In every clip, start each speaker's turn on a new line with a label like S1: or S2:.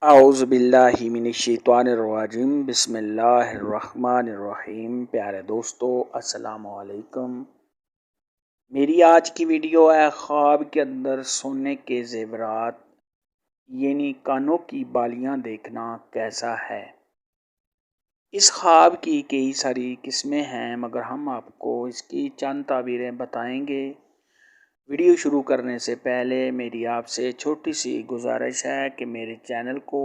S1: اعوذ باللہ من الشیطان الرجیم بسم اللہ الرحمن الرحیم۔ پیارے دوستو السلام علیکم۔ میری آج کی ویڈیو ہے خواب کے اندر سونے کے زیورات یعنی کانوں کی بالیاں دیکھنا کیسا ہے۔ اس خواب کی کئی ساری قسمیں ہیں مگر ہم آپ کو اس کی چند تعبیریں بتائیں گے۔ ویڈیو شروع کرنے سے پہلے میری آپ سے چھوٹی سی گزارش ہے کہ میرے چینل کو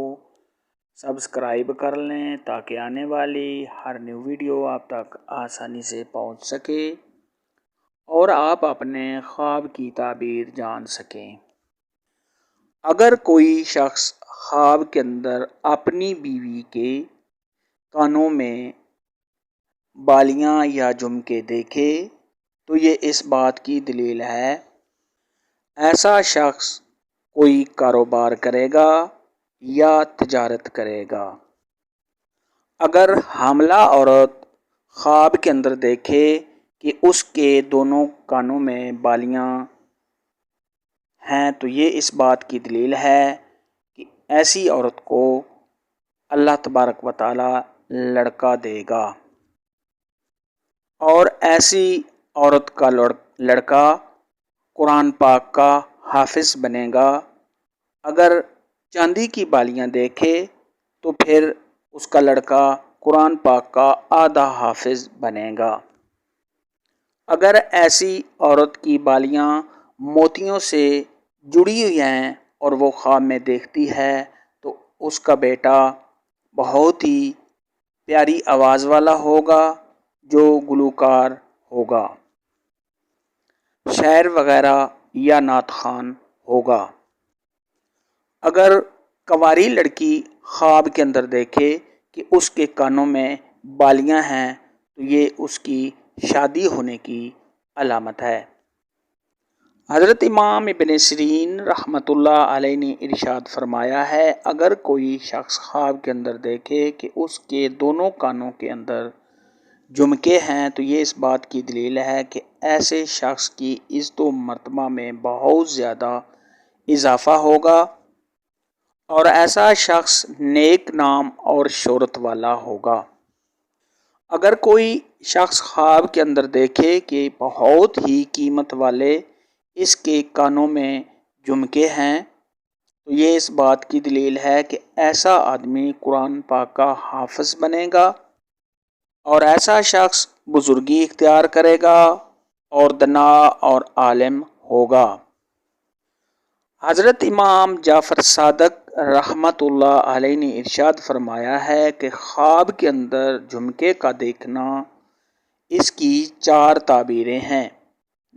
S1: سبسکرائب کر لیں تاکہ آنے والی ہر نیو ویڈیو آپ تک آسانی سے پہنچ سکے اور آپ اپنے خواب کی تعبیر جان سکیں۔ اگر کوئی شخص خواب کے اندر اپنی بیوی کے کانوں میں بالیاں یا جھمکے دیکھے تو یہ اس بات کی دلیل ہے ایسا شخص کوئی کاروبار کرے گا یا تجارت کرے گا۔ اگر حاملہ عورت خواب کے اندر دیکھے کہ اس کے دونوں کانوں میں بالیاں ہیں تو یہ اس بات کی دلیل ہے کہ ایسی عورت کو اللہ تبارک و تعالی لڑکا دے گا اور ایسی عورت کا لڑکا قرآن پاک کا حافظ بنے گا۔ اگر چاندی کی بالیاں دیکھے تو پھر اس کا لڑکا قرآن پاک کا آدھا حافظ بنے گا۔ اگر ایسی عورت کی بالیاں موتیوں سے جڑی ہوئی ہیں اور وہ خواب میں دیکھتی ہے تو اس کا بیٹا بہت ہی پیاری آواز والا ہوگا جو گلوکار ہوگا، شاعر وغیرہ یا نعت خوان ہوگا۔ اگر کنواری لڑکی خواب کے اندر دیکھے کہ اس کے کانوں میں بالیاں ہیں تو یہ اس کی شادی ہونے کی علامت ہے۔ حضرت امام ابن سیرین رحمۃ اللہ علیہ نے ارشاد فرمایا ہے اگر کوئی شخص خواب کے اندر دیکھے کہ اس کے دونوں کانوں کے اندر جھمکے ہیں تو یہ اس بات کی دلیل ہے کہ ایسے شخص کی عزت و مرتبہ میں بہت زیادہ اضافہ ہوگا اور ایسا شخص نیک نام اور شہرت والا ہوگا۔ اگر کوئی شخص خواب کے اندر دیکھے کہ بہت ہی قیمت والے اس کے کانوں میں جھمکے ہیں تو یہ اس بات کی دلیل ہے کہ ایسا آدمی قرآن پاک کا حافظ بنے گا اور ایسا شخص بزرگی اختیار کرے گا اور دانا اور عالم ہوگا۔ حضرت امام جعفر صادق رحمۃ اللہ علیہ نے ارشاد فرمایا ہے کہ خواب کے اندر جھمکے کا دیکھنا اس کی 4 تعبیریں ہیں۔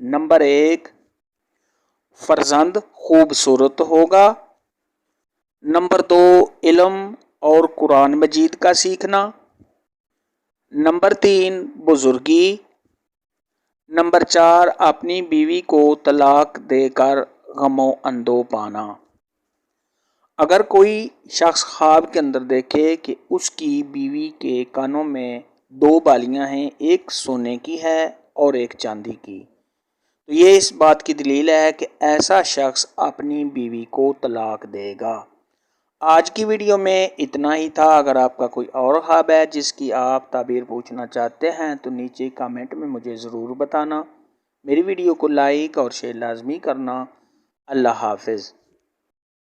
S1: نمبر 1، فرزند خوبصورت ہوگا۔ نمبر 2، علم اور قرآن مجید کا سیکھنا۔ نمبر 3، بزرگی۔ نمبر 4، اپنی بیوی کو طلاق دے کر غم و اندو پانا۔ اگر کوئی شخص خواب کے اندر دیکھے کہ اس کی بیوی کے کانوں میں 2 بالیاں ہیں، ایک سونے کی ہے اور ایک چاندی کی، تو یہ اس بات کی دلیل ہے کہ ایسا شخص اپنی بیوی کو طلاق دے گا۔ آج کی ویڈیو میں اتنا ہی تھا۔ اگر آپ کا کوئی اور خواب ہے جس کی آپ تعبیر پوچھنا چاہتے ہیں تو نیچے کامنٹ میں مجھے ضرور بتانا۔ میری ویڈیو کو لائک اور شیئر لازمی کرنا۔ اللہ حافظ۔